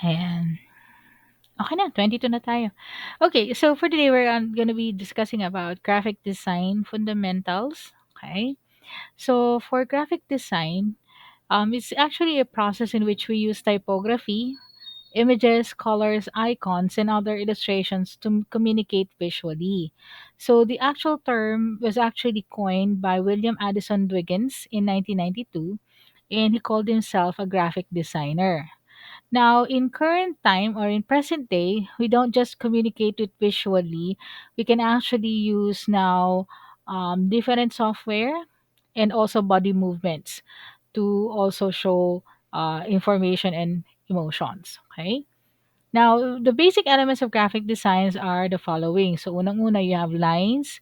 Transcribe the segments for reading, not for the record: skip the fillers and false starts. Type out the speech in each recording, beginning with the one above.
Ayan. Okay na, 22 na tayo. Okay, so for today, we're gonna be discussing about graphic design fundamentals. Okay. So for graphic design, it's actually a process in which we use typography, images, colors, icons, and other illustrations to communicate visually. So the actual term was actually coined by William Addison Dwiggins in 1992, and he called himself a graphic designer. Now, in current time or in present day, we don't just communicate it visually. We can actually use now different software and also body movements to also show information and emotions. Okay. Now, the basic elements of graphic designs are the following. So, unang-una, you have lines,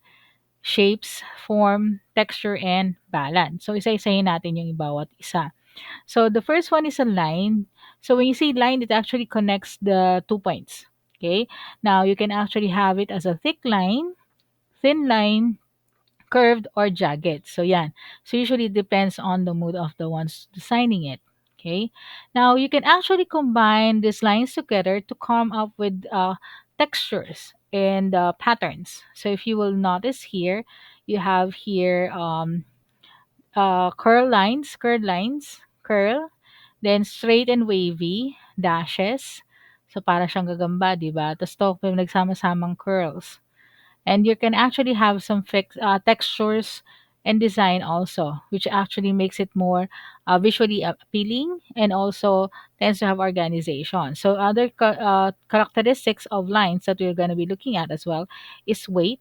shapes, form, texture, and balance. So, isa-isahin natin yung bawat isa. So the first one is a line. So when you say line, it actually connects the 2 points. Okay. Now you can actually have it as a thick line, thin line, curved, or jagged. So yeah. So usually it depends on the mood of the ones designing it. Okay. Now you can actually combine these lines together to come up with textures and patterns. So if you will notice here, you have here curled lines, curl, then straight and wavy, dashes. So, para siyang gagamba, di ba? Tapos to, may nagsama-samang curls. And you can actually have some textures and design also, which actually makes it more visually appealing and also tends to have organization. So, other characteristics of lines that we're going to be looking at as well is weight,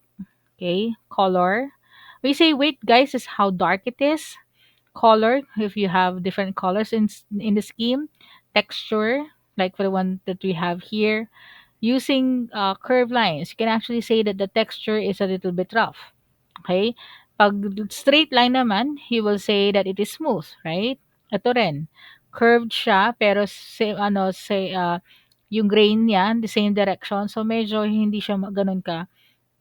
okay, color. We say weight, guys, is how dark it is. Color, if you have different colors in the scheme. Texture, like for the one that we have here. Using curved lines, you can actually say that the texture is a little bit rough. Okay? Pag straight line naman, he will say that it is smooth, right? Ito rin. Curved siya, pero yung grain niya, the same direction. So, medyo hindi siya ganun ka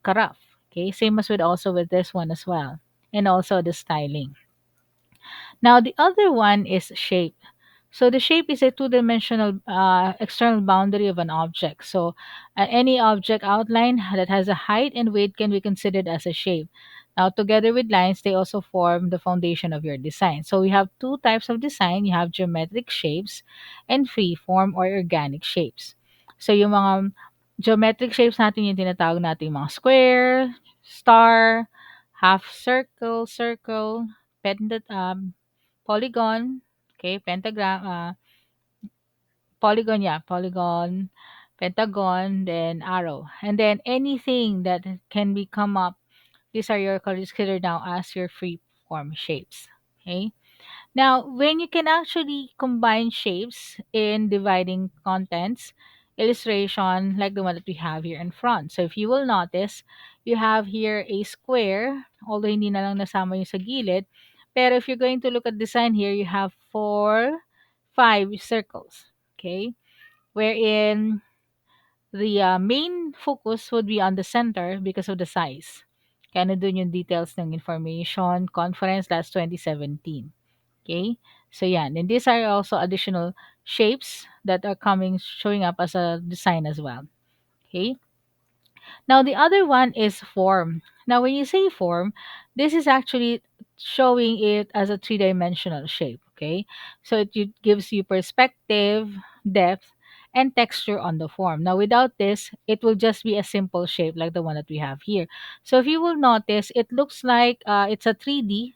rough. Okay? Same as with also with this one as well. And also the styling. Now, the other one is shape. So, the shape is a two-dimensional external boundary of an object. So, any object outline that has a height and weight can be considered as a shape. Now, together with lines, they also form the foundation of your design. So, we have two types of design. You have geometric shapes and free-form or organic shapes. So, yung mga geometric shapes natin yung tinatawag natin mga square, star, half circle, circle, polygon, okay, pentagram, polygon, yeah, polygon, pentagon, then arrow. And then anything that can be come up, these are your considered now as your free form shapes. Okay. Now, when you can actually combine shapes in dividing contents, illustration like the one that we have here in front. So if you will notice, you have here a square, although hindi na lang nasama yung sa gilid. Pero if you're going to look at design here, you have four, five circles. Okay? Wherein the main focus would be on the center because of the size. Kaya na dun yung details ng information conference last 2017. Okay? So yan. And these are also additional shapes that are coming showing up as a design as well. Okay? Now the other one is form. Now when you say form, this is actually showing it as a three-dimensional shape. Okay? So gives you perspective, depth, and texture on the form. Now without this, it will just be a simple shape like the one that we have here. So if you will notice, it looks like it's a 3D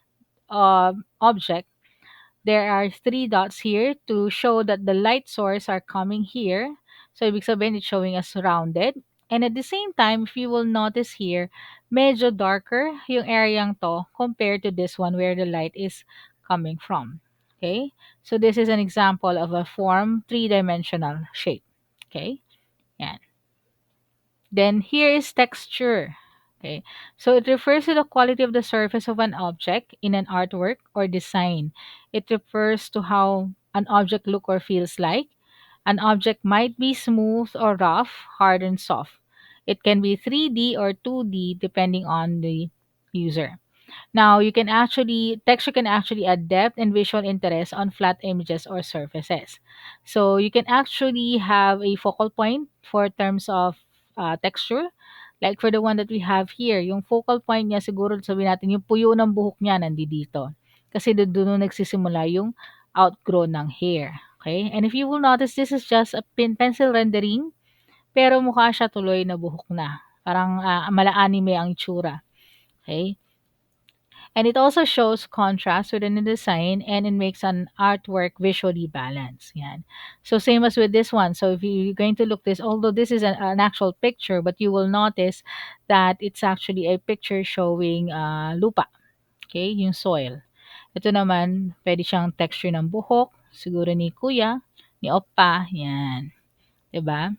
object. There are three dots here to show that the light source are coming here. So, ibig sabihin, it's showing us rounded. And at the same time, if you will notice here, medyo darker yung areang to compared to this one where the light is coming from. Okay? So, this is an example of a form three-dimensional shape. Okay? Yan. Then here is texture. Okay. So it refers to the quality of the surface of an object in an artwork or design. It refers to how an object look or feels like. An object might be smooth or rough, hard and soft. It can be 3D or 2D depending on the user. Now, you can actually texture can actually add depth and visual interest on flat images or surfaces. So you can actually have a focal point for terms of texture. Like for the one that we have here, yung focal point niya siguro sabihin natin yung puyo ng buhok niya nandito. Kasi doon nagsisimula yung outgrow ng hair. Okay? And if you will notice, this is just a pencil rendering, pero mukha siya tuloy na buhok na. Parang mala-anime ang itsura. Okay? And it also shows contrast within the design and it makes an artwork visually balanced. Yan. So same as with this one. So if you're going to look this, although this is an actual picture, but you will notice that it's actually a picture showing lupa. Okay, yung soil. Ito naman, pwede siyang texture ng buhok, siguro ni kuya, ni oppa, yan. 'Di ba?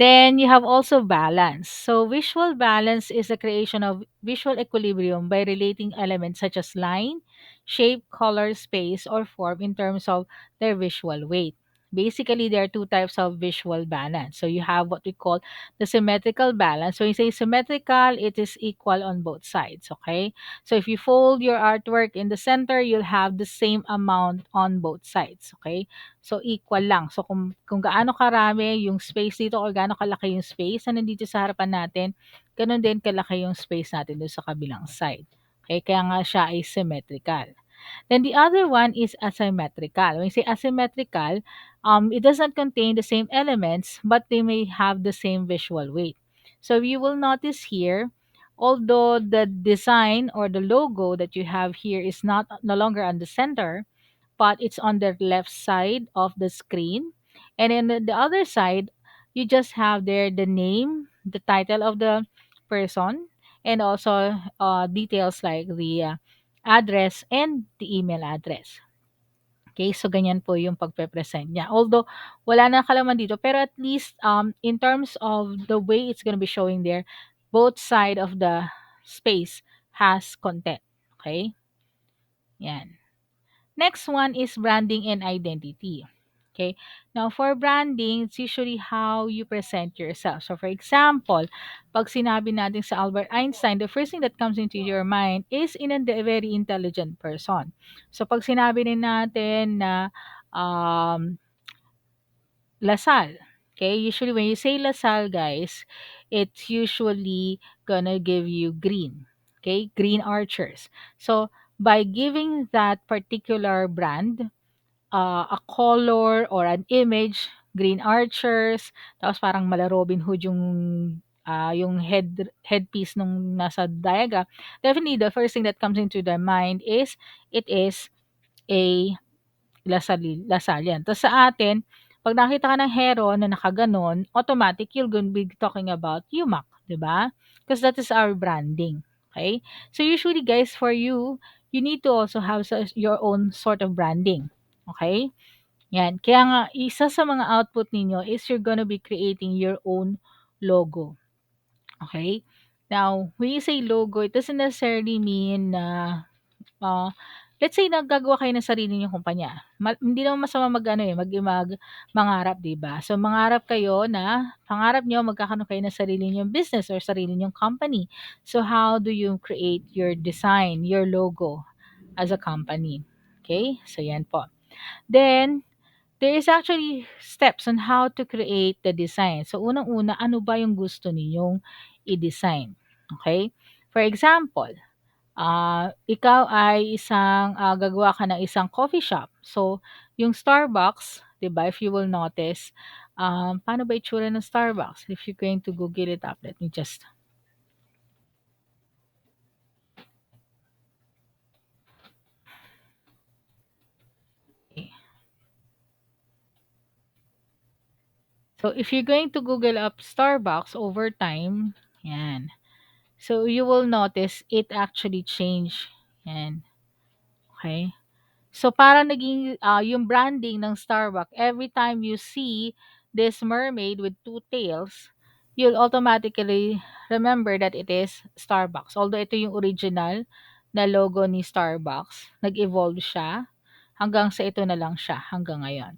Then you have also balance. So visual balance is the creation of visual equilibrium by relating elements such as line, shape, color, space, or form in terms of their visual weight. Basically, there are two types of visual balance. So you have what we call the symmetrical balance. So you say symmetrical, it is equal on both sides. Okay. So if you fold your artwork in the center, you'll have the same amount on both sides. Okay. So, equal lang. So, kung gaano karami yung space dito or gaano kalaki yung space na nandito sa harapan natin, gano'n din kalaki yung space natin doon sa kabilang side. Okay, kaya nga siya ay symmetrical. Then the other one is asymmetrical. When you say asymmetrical, it does not contain the same elements, but they may have the same visual weight. So you will notice here, although the design or the logo that you have here is not no longer on the center, but it's on the left side of the screen. And in the other side, you just have there the name, the title of the person, and also details like the address and the email address. Okay, so ganyan po yung pagpe-present niya. Although wala na kalaman dito, pero at least in terms of the way it's gonna be showing there, both side of the space has content. Okay, yan. Next one is branding and identity. Okay. Now, for branding, it's usually how you present yourself. So, for example, pag sinabi natin sa Albert Einstein, the first thing that comes into your mind is in a very intelligent person. So, pag sinabi din natin na um, Lasal, okay, usually when you say Lasal, guys, it's usually gonna give you green. Okay, green archers. So, by giving that particular brand a color or an image, green archers, tapos parang mala Robin Hood yung headpiece nung nasa diagram. Definitely, the first thing that comes into their mind is it is a Lasallian. Tapos sa atin, pag nakita ka ng hero na nakaganon, automatic you're going to be talking about UMAC, di ba? Because that is our branding. Okay? So usually guys, for you, you need to also have your own sort of branding. Okay? Yan. Kaya nga, isa sa mga output ninyo is you're gonna be creating your own logo. Okay? Now, when you say logo, it doesn't necessarily mean na uh, let's say naggagawa kayo ng sarili niyong kumpanya. Hindi naman masama mag-ano eh, mangarap, 'di ba? So mangarap kayo na pangarap niyo magkakaroon kayo ng sarili niyong business or sarili niyong company. So how do you create your design, your logo as a company? Okay? So yan po. Then there is actually steps on how to create the design. So unang-una, ano ba yung gusto ninyong i-design? Okay? For example, ikaw ay gagawa ka ng isang coffee shop. So, yung Starbucks, 'di ba, if you will notice, paano ba itsura ng Starbucks? If you're going to Google it up, let me just okay. So, if you're going to Google up Starbucks over time, yan. So, you will notice it actually changed. Yan. Okay? So, parang naging, yung branding ng Starbucks, every time you see this mermaid with two tails, you'll automatically remember that it is Starbucks. Although ito yung original na logo ni Starbucks, nag-evolve siya hanggang sa ito na lang siya hanggang ngayon.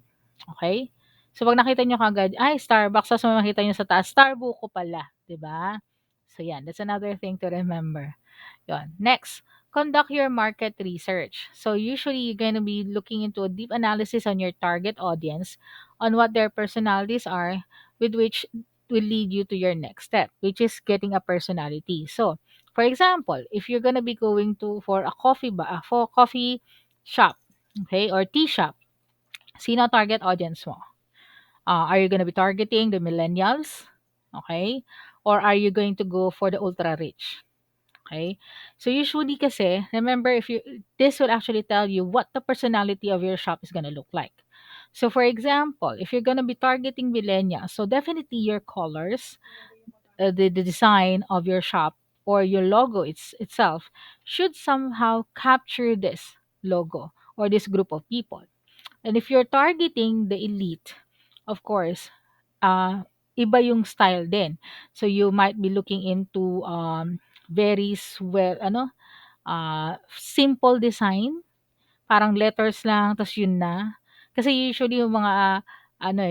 Okay? So, pag nakita nyo kagad, ay, Starbucks, tapos makita nyo sa taas, Starbucks pala. 'Di ba? So, yan. That's another thing to remember. Yon. Next, conduct your market research. So usually you're going to be looking into a deep analysis on your target audience, on what their personalities are, with which will lead you to your next step, which is getting a personality. So, for example, if you're going to be going to for a for coffee shop, okay, or tea shop, sino target audience mo? Are you going to be targeting the millennials? Okay? Or are you going to go for the ultra rich? Okay? So usually kasi, remember if you this will actually tell you what the personality of your shop is going to look like. So for example, if you're going to be targeting millennials, so definitely your colors, the design of your shop or your logo itself should somehow capture this logo or this group of people. And if you're targeting the elite, of course, iba yung style din. So you might be looking into very simple design, parang letters lang tas yun na. Kasi usually yung mga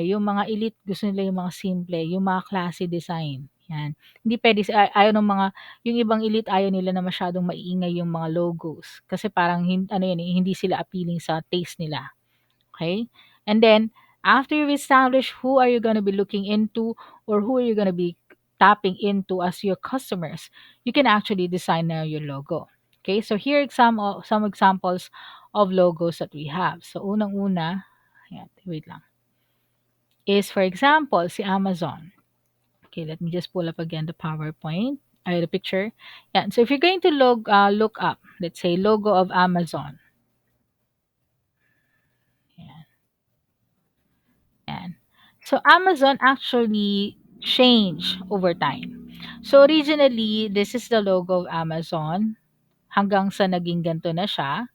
yung mga elite gusto nila yung mga simple, yung mga classy design. Yan. Hindi puwede ayaw ng mga yung ibang elite ayaw nila na masyadong maingay yung mga logos kasi parang hindi sila appealing sa taste nila. Okay? And then, after you've established who are you going to be looking into or who are you going to be tapping into as your customers, you can actually design now your logo. Okay? So, here are some examples of logos that we have. So, unang-una, ayan, wait lang, is for example, si Amazon. Okay, let me just pull up again the PowerPoint, the picture. Yeah, so if you're going to look up, let's say, logo of Amazon. Ayan. Yan. So, Amazon actually changed over time. So, originally, this is the logo of Amazon hanggang sa naging ganito na siya.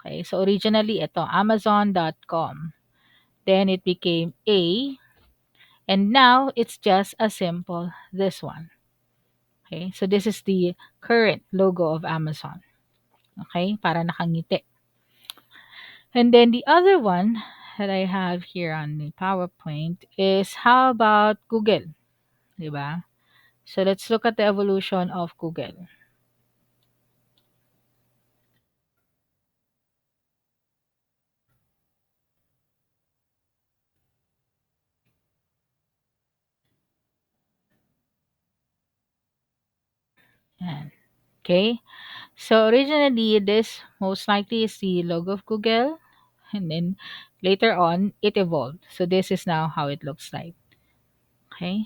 Okay, so originally, ito, Amazon.com. Then, it became A. And now, it's just a simple this one. Okay, so this is the current logo of Amazon. Okay, para nakangiti. And then the other one that I have here on the PowerPoint is how about Google? 'Di ba? So let's look at the evolution of Google. Yan. Okay? So originally this most likely is the logo of Google and then later on it evolved. So this is now how it looks like. Okay?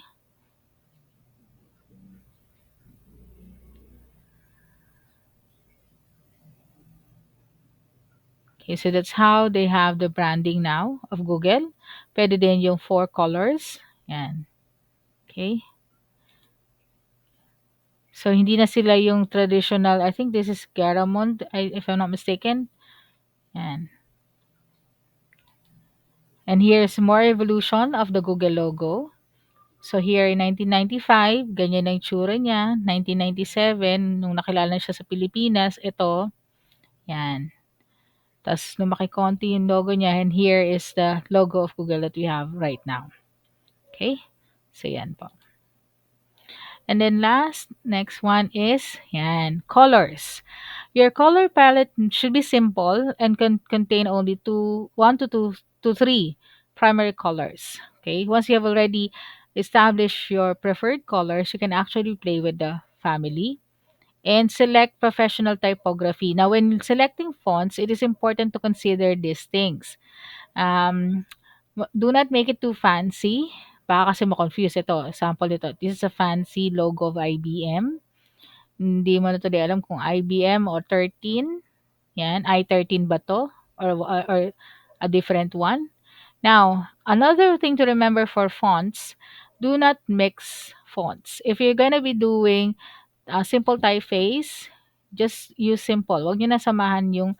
Okay, so that's how they have the branding now of Google. Pwede din yung four colors. Yan. Okay? So hindi na sila yung traditional, I think this is Garamond, if I'm not mistaken. Yan. And here's more evolution of the Google logo. So here in 1995, ganyan ang itsura niya. 1997, nung nakilala na siya sa Pilipinas, ito, yan. Tapos lumaki konti yung logo niya and here is the logo of Google that we have right now. Okay? So yan po. And then next one is, yan, colors. Your color palette should be simple and contain only one to three primary colors. Okay, once you have already established your preferred colors, you can actually play with the family and select professional typography. Now, when selecting fonts, it is important to consider these things. Um, do not make it too fancy. Baka kasi ma-confuse ito. Example nito, this is a fancy logo of IBM. Hindi mo na tuloy alam kung IBM or 13. Yan, I13 ba 'to or a different one? Now, another thing to remember for fonts, do not mix fonts. If you're gonna be doing simple typeface, just use simple. Wag niyo na samahan yung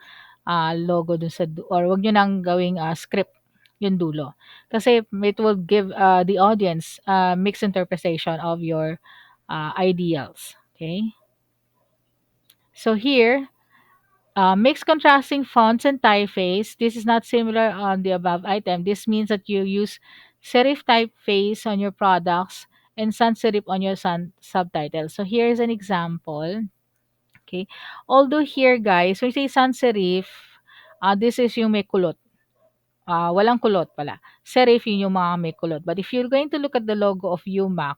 logo dun or wag niyo nang gawing script yung dulo. Kasi it will give the audience mixed interpretation of your ideals. Okay? So here, mix contrasting fonts and typeface. This is not similar on the above item. This means that you use serif typeface on your products and sans serif on your subtitles. So here is an example. Okay? Although here, guys, when you say sans serif, this is yung may kulot. Walang kulot pala. Serif yun yung mga may kulot. But if you're going to look at the logo of UMAC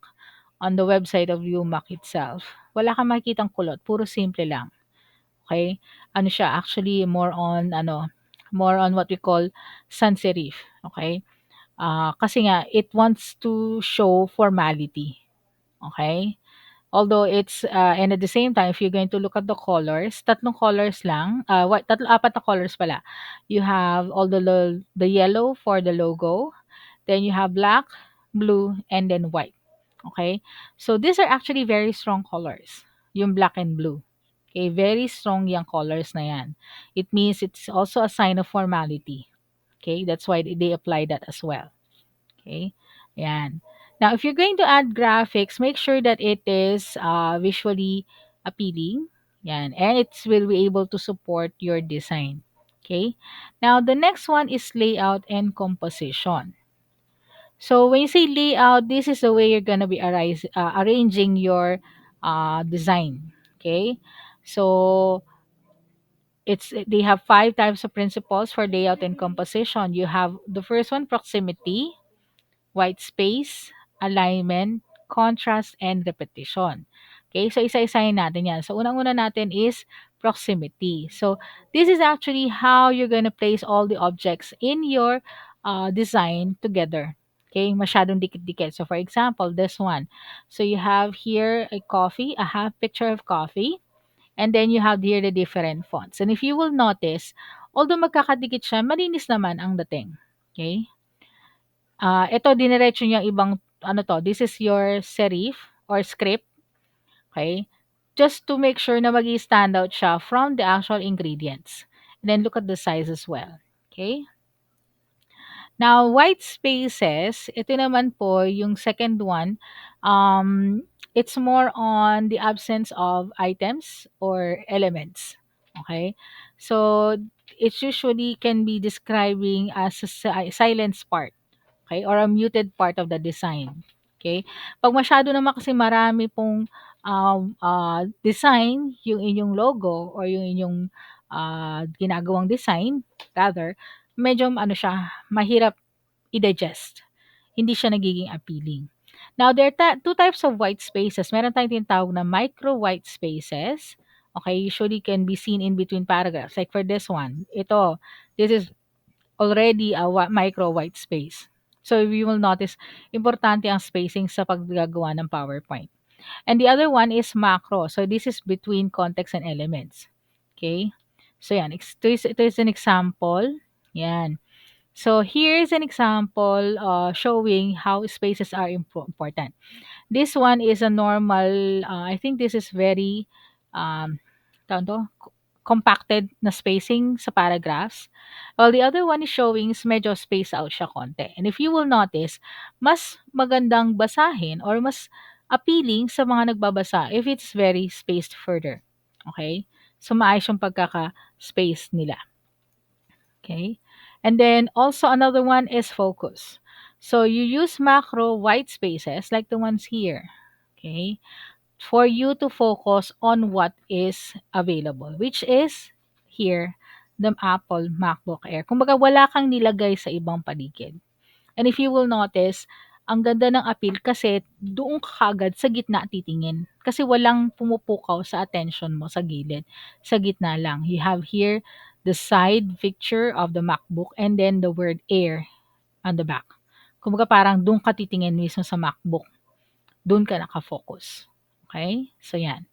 on the website of UMAC itself, wala kang makikitang kulot. Puro simple lang. Okay? Ano siya, actually more on what we call sans serif. Okay? Kasi nga, it wants to show formality. Okay? Although and at the same time, if you're going to look at the colors, tatlong colors lang, apat na colors pala. You have all the yellow for the logo, then you have black, blue, and then white. Okay? So these are actually very strong colors, yung black and blue. Okay, very strong yung colors na yan. It means it's also a sign of formality. Okay, that's why they apply that as well. Okay, yan. Now, if you're going to add graphics, make sure that it is visually appealing. Yan, and it will be able to support your design. Okay, now the next one is layout and composition. So when you say layout, this is the way you're gonna be arranging your design. Okay, so they have five types of principles for layout and composition. You have the first one, proximity, white space, alignment, contrast, and repetition. Okay, so isa-isahin natin yan. So unang-una natin is proximity. So this is actually how you're gonna place all the objects in your design together. Okay, masyadong dikit-dikit. So for example, this one. So you have here a coffee, a half picture of coffee, and then you have here the different fonts. And if you will notice, although magkakadikit siya, malinis naman ang dating. Okay? Ito diniretso niya ibang ano 'to, this is your serif or script, okay? Just to make sure na magi-stand out siya from the actual ingredients. And then look at the size as well, okay? Now, white spaces, ito naman po yung second one, it's more on the absence of items or elements, okay? So, it usually can be describing as a silence part. Okay, or a muted part of the design. Okay? 'Pag masyado naman kasi marami pong, design yung inyong logo or yung inyong, ginagawang design rather, medyo ano siya, mahirap i-digest. Hindi siya nagiging appealing. Now, there are two types of white spaces. Meron tayong tinatawag na micro white spaces. Okay, usually can be seen in between paragraphs. Like for this one, this is already a micro white space. So you will notice, importante ang spacing sa paggagawa ng PowerPoint. And the other one is macro. So this is between context and elements. Okay? So yan, ito is an example. Yan. So here's an example showing how spaces are important. This one is a normal, I think this is very, um, tawag to, compacted na spacing sa paragraphs. While the other one is showing is medyo space out siya konti. And if you will notice, mas magandang basahin or mas appealing sa mga nagbabasa if it's very spaced further. Okay? So maayos yung pagkaka-space nila. Okay? And then also another one is focus. So you use macro white spaces like the ones here. Okay? For you to focus on what is available, which is here, the Apple MacBook Air. Kumbaga wala kang nilagay sa ibang paligid. And if you will notice, ang ganda ng appeal kasi doon ka kaagad sa gitna titingin. Kasi walang pumupukaw sa attention mo sa gilid. Sa gitna lang. You have here the side picture of the MacBook and then the word Air on the back. Kumbaga parang doon ka titingin mismo sa MacBook. Doon ka nakafocus. Okay? So yan.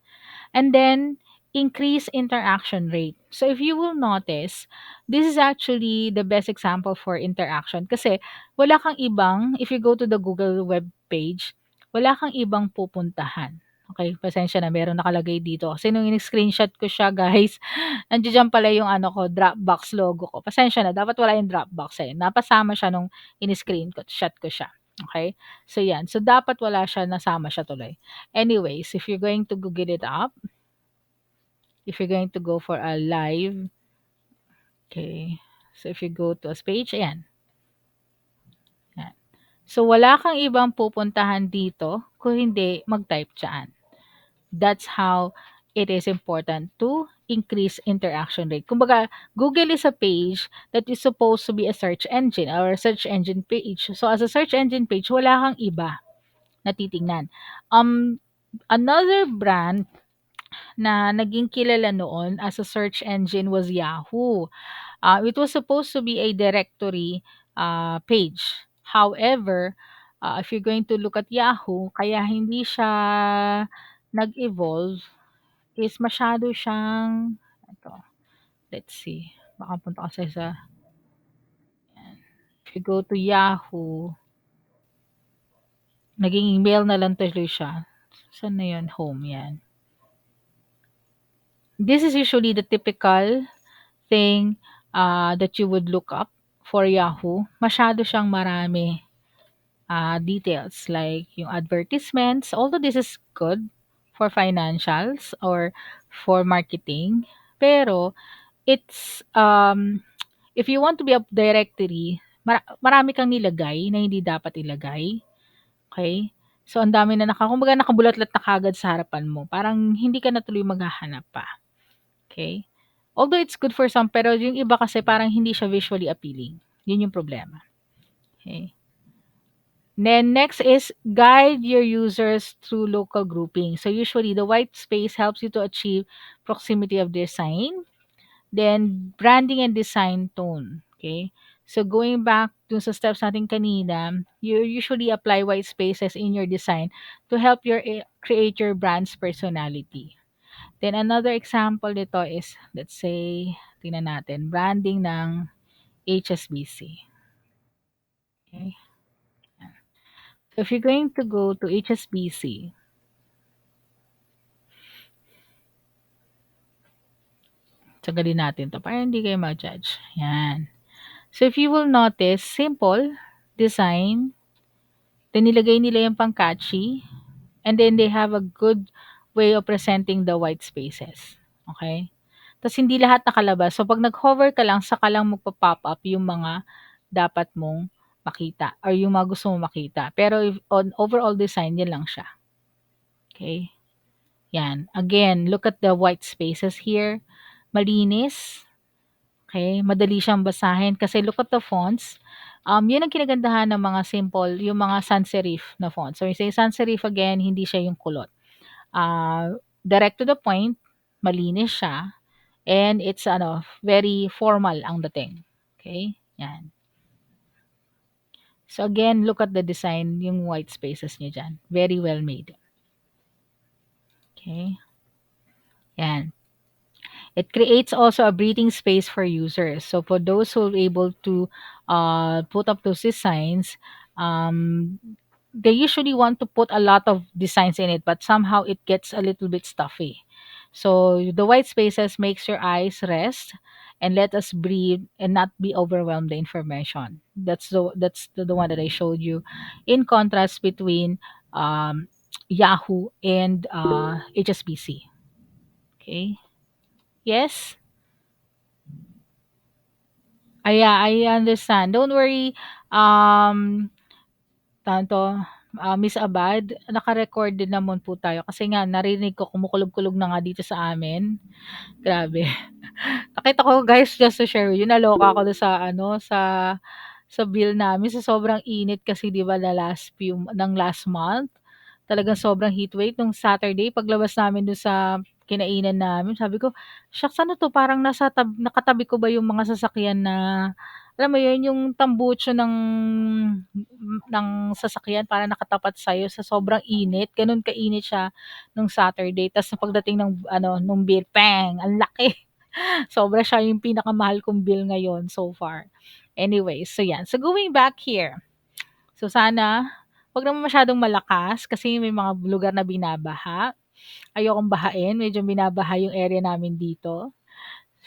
And then, increase interaction rate. So if you will notice, this is actually the best example for interaction kasi wala kang ibang, if you go to the Google web page, wala kang ibang pupuntahan. Okay, pasensya na, meron nakalagay dito. Kasi nung in-screenshot ko siya, guys, nandiyan pala yung ano ko, Dropbox logo ko. Pasensya na, dapat wala yung Dropbox eh. Napasama siya nung in-screenshot ko siya. Okay? So, yan. So, dapat wala siya, nasama siya tuloy. Anyways, if you're going to Google it up, if you're going to go for a live, okay. So if you go to a page, ayan. Ayan. So wala kang ibang pupuntahan dito kung hindi mag-type dyan. That's how it is important to increase interaction rate. Kumbaga, Google is a page that is supposed to be a search engine or a search engine page. So as a search engine page, wala kang iba na titingnan. Another brand na naging kilala noon as a search engine was Yahoo. It was supposed to be a directory page. However, if you're going to look at Yahoo, kaya hindi siya nag-evolve is masyado siyang ito, let's see. Baka punta kasi sa if you go to Yahoo, naging email na lang tuloy siya. Saan na yun? Home, yan. This is usually the typical thing that you would look up for Yahoo. Masyado siyang marami details like yung advertisements. Although this is good for financials or for marketing, pero it's if you want to be a directory, marami kang nilagay na hindi dapat ilagay. Okay? So, ang dami na kumbaga nakabulatlat na kagad sa harapan mo. Parang hindi ka na tuloy maghahanap pa. Okay? Although it's good for some, pero yung iba kasi parang hindi siya visually appealing. Yun yung problema. Okay? Then next is guide your users through local grouping. So usually the white space helps you to achieve proximity of design. Then branding and design tone. Okay? So going back to sa steps natin kanina, you usually apply white spaces in your design to help your create your brand's personality. Then another example nito is, let's say, tingnan natin, branding ng HSBC. Okay? So if you're going to go to HSBC, tsagalin natin 'to para hindi kayo ma-judge, yan. So if you will notice, simple design, then nilagay nila yung pang-catchy, and then they have a good way of presenting the white spaces, okay? Tas hindi lahat nakalabas, so 'pag nag-hover ka lang saka lang magpo-pop up yung mga dapat mong makita or yung mga gusto mong makita. Pero if on overall design, yan lang siya, okay? Yan, again, look at the white spaces here, malinis. Okay, madali siyang basahin kasi look at the fonts. Yun ang kinagandahan ng mga simple, yung mga sans serif na fonts. So, yung say sans serif again, hindi siya yung kulot. Direct to the point, malinis siya, and it's very formal ang dating. Okay? Yan. So again, look at the design, yung white spaces niya dyan. Very well made. Okay? Yan. It creates also a breathing space for users. So for those who are able to put up those designs, um, they usually want to put a lot of designs in it, but somehow it gets a little bit stuffy. So the white spaces makes your eyes rest and let us breathe and not be overwhelmed the information. That's the one that I showed you. In contrast between Yahoo and HSBC. Okay. Yes. Yeah, I understand. Don't worry, um, tanto, Miss Abad, naka-record din naman po tayo kasi nga narinig ko kumukulog-kulog na nga dito sa amin. Grabe. Nakita ko guys, just to share with you, naloka ako dun sa bill namin sa sobrang init kasi 'di ba last month. Talagang sobrang heatwave nung Saturday paglabas namin dun sa kinainan namin, sabi ko, "Shucks, ano 'to, parang nakatabi ko ba yung mga sasakyan na" alam mo yun, yung tambucho ng sasakyan parang nakatapat sa'yo sa sobrang init, gano'n kainit siya nung Saturday. Ta's pagdating ng nung bill, pang! Ang laki. Sobra siya yung pinakamahal kong bill ngayon so far. Anyway, so yan. So going back here, so sana 'wag naman masyadong malakas kasi may mga lugar na binabaha. Ayokong bahain, medyo binabaha yung area namin dito.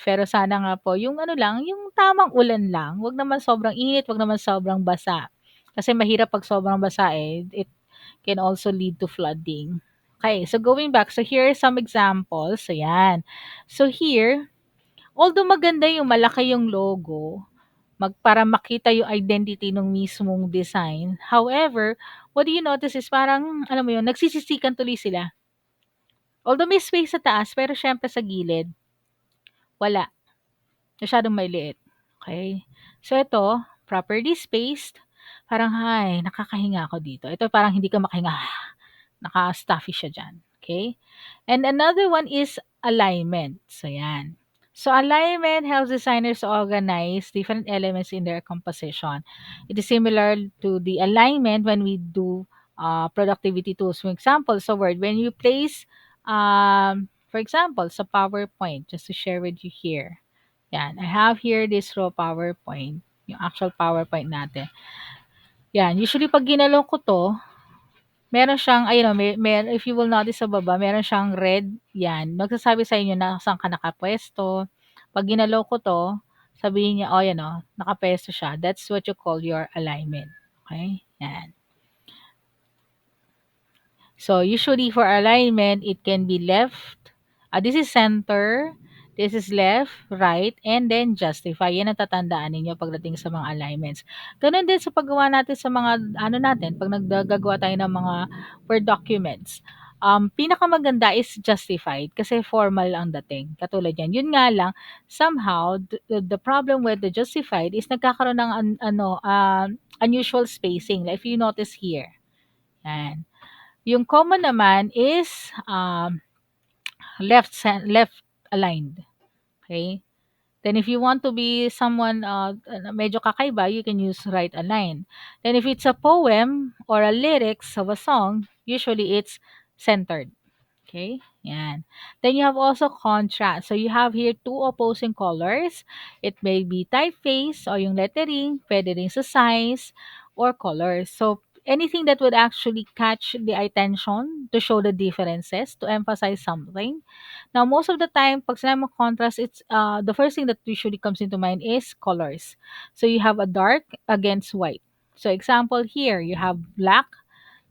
Pero sana nga po yung lang, yung tamang ulan lang, 'wag naman sobrang init, 'wag naman sobrang basa. Kasi mahirap 'pag sobrang basa, it can also lead to flooding. Okay, so going back, so here are some examples. Ayan. So here, although maganda yung malaki yung logo, para makita yung identity ng mismong design. However, what do you notice is parang, alam mo yun, nagsisisikan tuloy sila. Although may space sa taas, pero syempre sa gilid, wala. Masyadong maliit. Okay? So ito, properly spaced. Parang, "Ay, nakakahinga ako dito." Ito parang hindi ka makahinga, naka-stuffy siya diyan, okay? And another one is alignment. So yan. So alignment helps designers organize different elements in their composition. It is similar to the alignment when we do productivity tools. For example, sa Word, when you place, for example, sa PowerPoint, just to share with you here. Yan, I have here this raw PowerPoint, yung actual PowerPoint natin. Yan, usually pag ginalaw ko 'to, meron siyang ayun, if you will notice sa baba, meron siyang red, yan, magsasabi sa inyo na saan ka nakapuwesto. 'Pag ginalaw ko 'to, sabihin niya, "Oh, yan, oh, nakapuwesto siya." That's what you call your alignment, okay? Yan. So usually for alignment, it can be left, this is center, this is left, right, and then justify. Yan ang tatandaan ninyo pagdating sa mga alignments. Ganun din sa paggawa natin sa mga ano natin, pag naggagawa tayo ng mga Word documents. Pinakamaganda is justified kasi formal ang dating. Katulad yan. Yun nga lang, somehow, the problem with the justified is nagkakaroon ng unusual spacing. Like if you notice here. Yan. Yung common naman is left aligned. Okay? Then if you want to be someone medyo kakaiba, you can use right aligned. Then if it's a poem or a lyrics of a song, usually it's centered. Okay? Yan. Then you have also contrast. So you have here two opposing colors. It may be typeface o yung lettering, pwede rin sa size or colors. So anything that would actually catch the attention to show the differences, to emphasize something. Now, most of the time, pag sinabi mo contrast, it's the first thing that usually comes into mind is colors. So you have a dark against white. So example here, you have black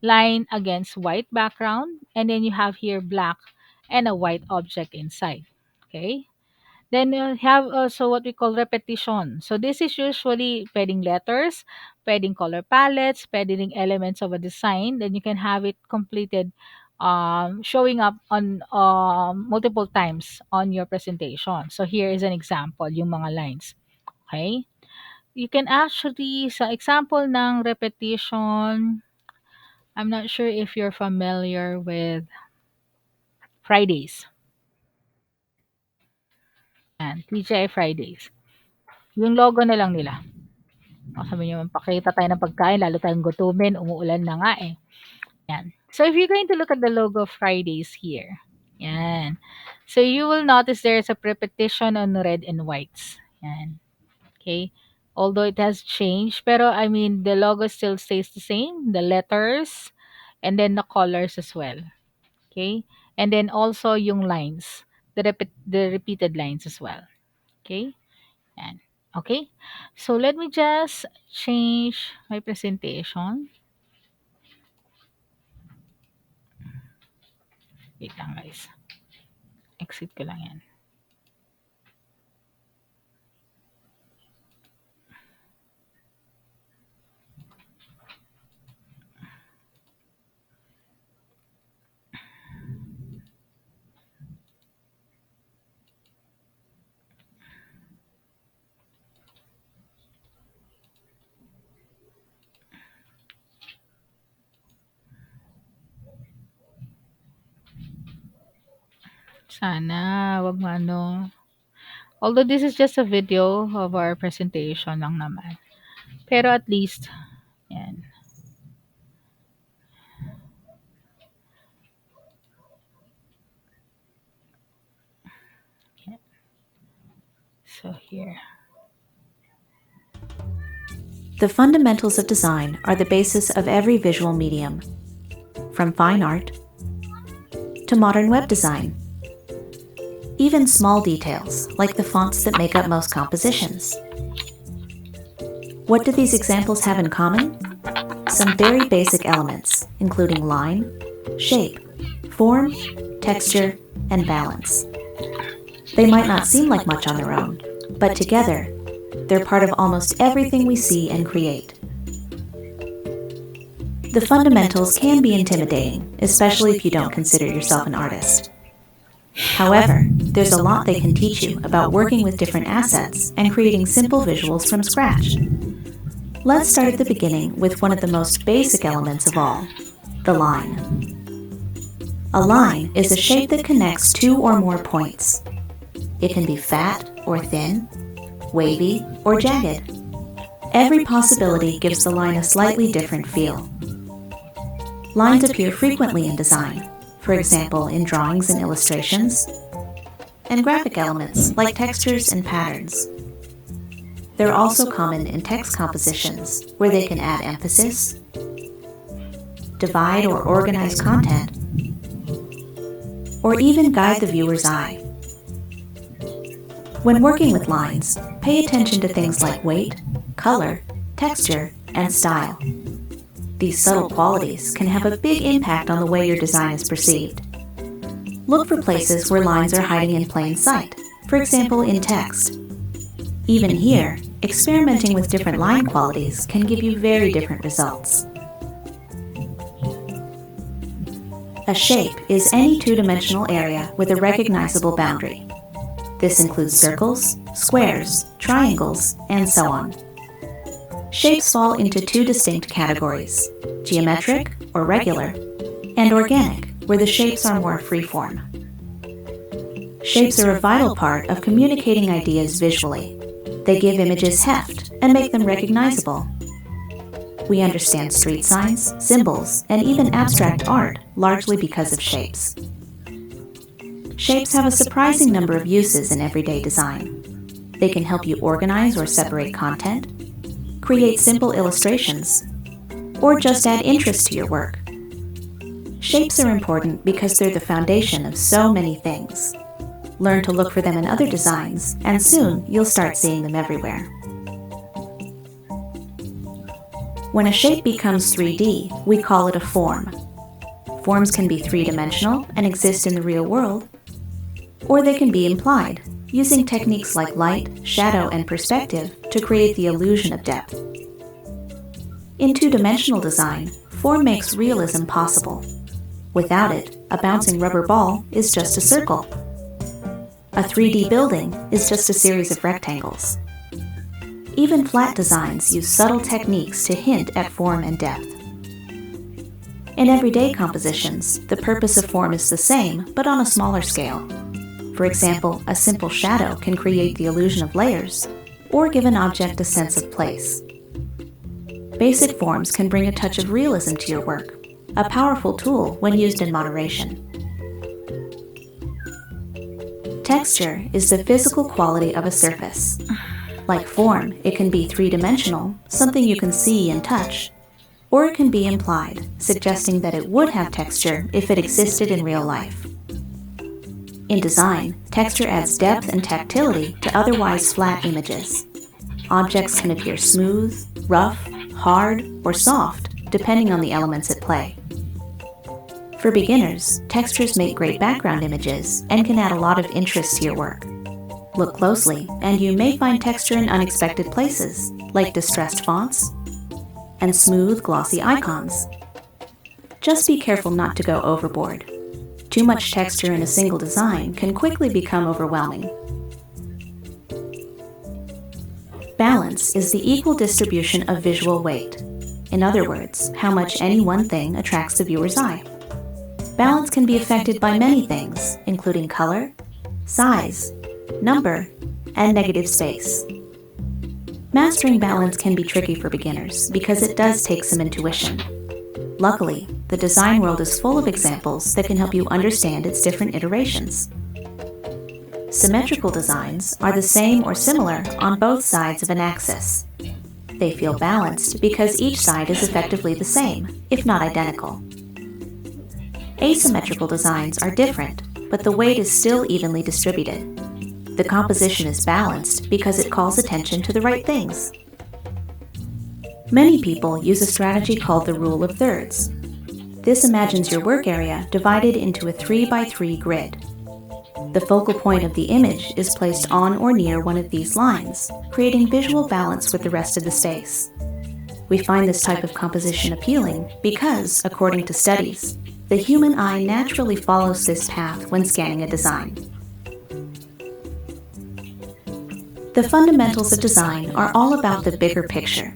line against white background, and then you have here black and a white object inside. Okay? Then you have also what we call repetition. So this is usually pwedeng letters, pwedeng color palettes, pwedeng elements of a design. Then you can have it completed, showing up on multiple times on your presentation. So here is an example, yung mga lines. Okay? You can actually, sa example ng repetition, I'm not sure if you're familiar with Fridays. Yan, TGI Fridays. Yung logo na lang nila. O sabi niyo, pakita tayo ng pagkain, lalo tayong gutumin, umuulan na nga eh. Yan. So if you're going to look at the logo of Fridays here, yan. So you will notice there's a repetition on red and whites. Yan. Okay. Although it has changed, pero I mean, the logo still stays the same, the letters, and then the colors as well. Okay? And then also yung lines, the repeated lines as well. Okay? Yan. Okay? So let me just change my presentation. Wait lang guys. Exit ko lang yan. Sana, wag mo ano. Although this is just a video of our presentation lang naman. Pero at least, yan. Yan. So here. The fundamentals of design are the basis of every visual medium, from fine art to modern web design. Even small details, like the fonts that make up most compositions. What do these examples have in common? Some very basic elements, including line, shape, form, texture, and balance. They might not seem like much on their own, but together, they're part of almost everything we see and create. The fundamentals can be intimidating, especially if you don't consider yourself an artist. However, there's a lot they can teach you about working with different assets and creating simple visuals from scratch. Let's start at the beginning with one of the most basic elements of all, the line. A line is a shape that connects two or more points. It can be fat or thin, wavy or jagged. Every possibility gives the line a slightly different feel. Lines appear frequently in design, for example in drawings and illustrations, and graphic elements like textures and patterns. They're also common in text compositions, where they can add emphasis, divide or organize content, or even guide the viewer's eye. When working with lines, pay attention to things like weight, color, texture, and style. These subtle qualities can have a big impact on the way your design is perceived. Look for places where lines are hiding in plain sight, for example in text. Even here, experimenting with different line qualities can give you very different results. A shape is any two-dimensional area with a recognizable boundary. This includes circles, squares, triangles, and so on. Shapes fall into two distinct categories: geometric, or regular, and organic, where the shapes are more freeform. Shapes are a vital part of communicating ideas visually. They give images heft and make them recognizable. We understand street signs, symbols, and even abstract art largely because of shapes. Shapes have a surprising number of uses in everyday design. They can help you organize or separate content, create simple illustrations, or just add interest to your work. Shapes are important because they're the foundation of so many things. Learn to look for them in other designs, and soon you'll start seeing them everywhere. When a shape becomes 3D, we call it a form. Forms can be three-dimensional and exist in the real world, or they can be implied, using techniques like light, shadow, and perspective to create the illusion of depth. In two-dimensional design, form makes realism possible. Without it, a bouncing rubber ball is just a circle. A 3D building is just a series of rectangles. Even flat designs use subtle techniques to hint at form and depth. In everyday compositions, the purpose of form is the same, but on a smaller scale. For example, a simple shadow can create the illusion of layers, or give an object a sense of place. Basic forms can bring a touch of realism to your work, a powerful tool when used in moderation. Texture is the physical quality of a surface. Like form, it can be three-dimensional, something you can see and touch, or it can be implied, suggesting that it would have texture if it existed in real life. In design, texture adds depth and tactility to otherwise flat images. Objects can appear smooth, rough, hard, or soft, depending on the elements at play. For beginners, textures make great background images and can add a lot of interest to your work. Look closely, and you may find texture in unexpected places, like distressed fonts and smooth, glossy icons. Just be careful not to go overboard. Too much texture in a single design can quickly become overwhelming. Balance is the equal distribution of visual weight. In other words, how much any one thing attracts the viewer's eye. Balance can be affected by many things, including color, size, number, and negative space. Mastering balance can be tricky for beginners because it does take some intuition. Luckily, the design world is full of examples that can help you understand its different iterations. Symmetrical designs are the same or similar on both sides of an axis. They feel balanced because each side is effectively the same, if not identical. Asymmetrical designs are different, but the weight is still evenly distributed. The composition is balanced because it calls attention to the right things. Many people use a strategy called the rule of thirds. This imagines your work area divided into a 3x3 grid. The focal point of the image is placed on or near one of these lines, creating visual balance with the rest of the space. We find this type of composition appealing because, according to studies, The human eye naturally follows this path when scanning a design. The fundamentals of design are all about the bigger picture.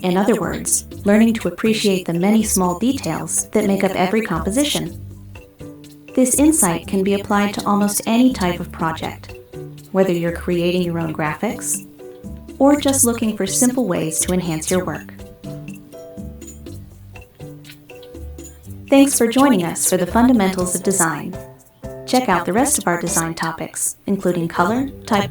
In other words, learning to appreciate the many small details that make up every composition. This insight can be applied to almost any type of project, whether you're creating your own graphics or just looking for simple ways to enhance your work. Thanks for joining us for the fundamentals of design. Check out the rest of our design topics, including color, type.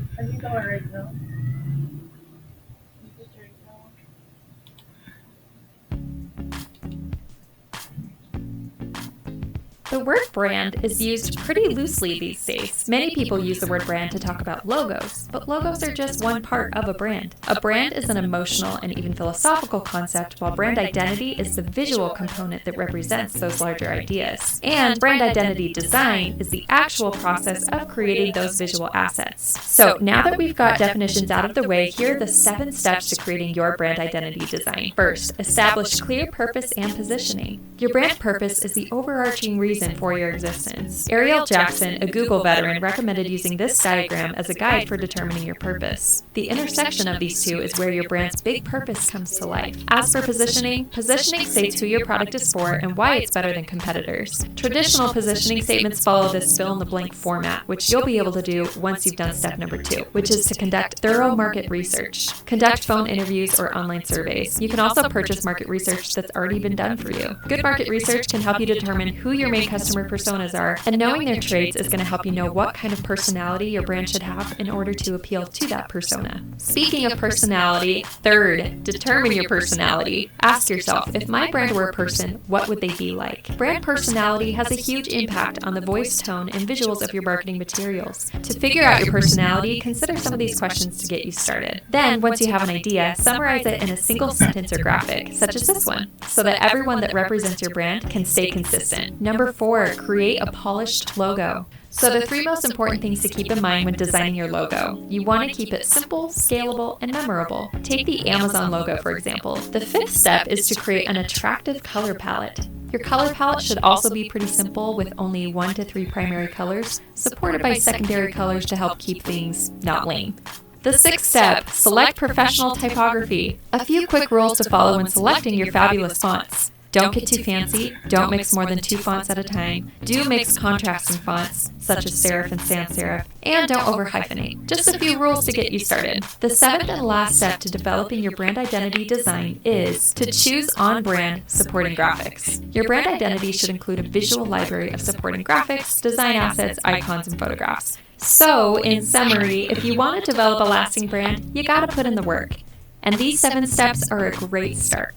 The word brand is used pretty loosely these days. Many people use the word brand to talk about logos, but logos are just one part of a brand. A brand is an emotional and even philosophical concept, while brand identity is the visual component that represents those larger ideas. And brand identity design is the actual process of creating those visual assets. So now that we've got definitions out of the way, here are the 7 steps to creating your brand identity design. First, establish clear purpose and positioning. Your brand purpose is the overarching reason for your existence. Ariel Jackson, a Google veteran, recommended using this diagram as a guide for determining your purpose. The intersection of these two is where your brand's big purpose comes to life. As for positioning states who your product is for and why it's better than competitors. Traditional positioning statements follow this fill-in-the-blank format, which you'll be able to do once you've done step number 2, which is to conduct thorough market research. Conduct phone interviews or online surveys. You can also purchase market research that's already been done for you. Good market research can help you determine who your main customer personas are, and knowing their traits is going to help you know what kind of personality your brand should have in order to appeal to that persona. Speaking of personality, third, determine your personality. Ask yourself, if my brand were a person, what would they be like? Brand personality has a huge impact on the voice tone and visuals of your marketing materials. To figure out your personality, consider some of these questions to get you started. Then, once you have an idea, summarize it in a single sentence or graphic, such as this one, so that everyone that represents your brand can stay consistent. Number 4, create a polished logo. So the 3 most important things to keep in mind when designing your logo. You want to keep it simple, scalable, and memorable. Take the Amazon logo, for example. The 5th step is to create an attractive color palette. Your color palette should also be pretty simple, with only 1 to 3 primary colors, supported by secondary colors to help keep things not lame. The 6th step, select professional typography. A few quick rules to follow when selecting your fabulous fonts. Don't get too fancy, don't mix more than 2 fonts at a time, do mix contrasting fonts, such as serif and sans serif, and don't over-hyphenate. Just a few rules to get you started. The 7th and last step to developing your brand identity design is to choose on-brand supporting graphics. Your brand identity should include a visual library of supporting graphics, design assets, icons, and photographs. So, in summary, if you want to develop a lasting brand, you gotta put in the work. And these 7 steps are a great start.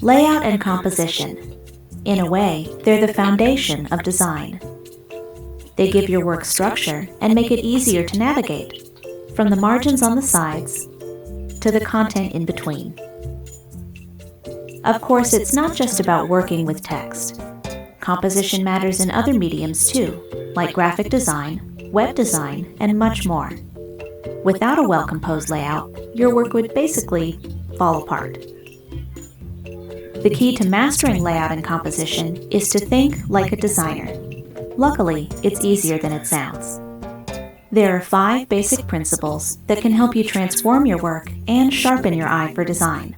Layout and composition. In a way, they're the foundation of design. They give your work structure and make it easier to navigate, from the margins on the sides to the content in between. Of course, it's not just about working with text. Composition matters in other mediums too, like graphic design, web design, and much more. Without a well-composed layout, your work would basically fall apart. The key to mastering layout and composition is to think like a designer. Luckily, it's easier than it sounds. There are 5 basic principles that can help you transform your work and sharpen your eye for design.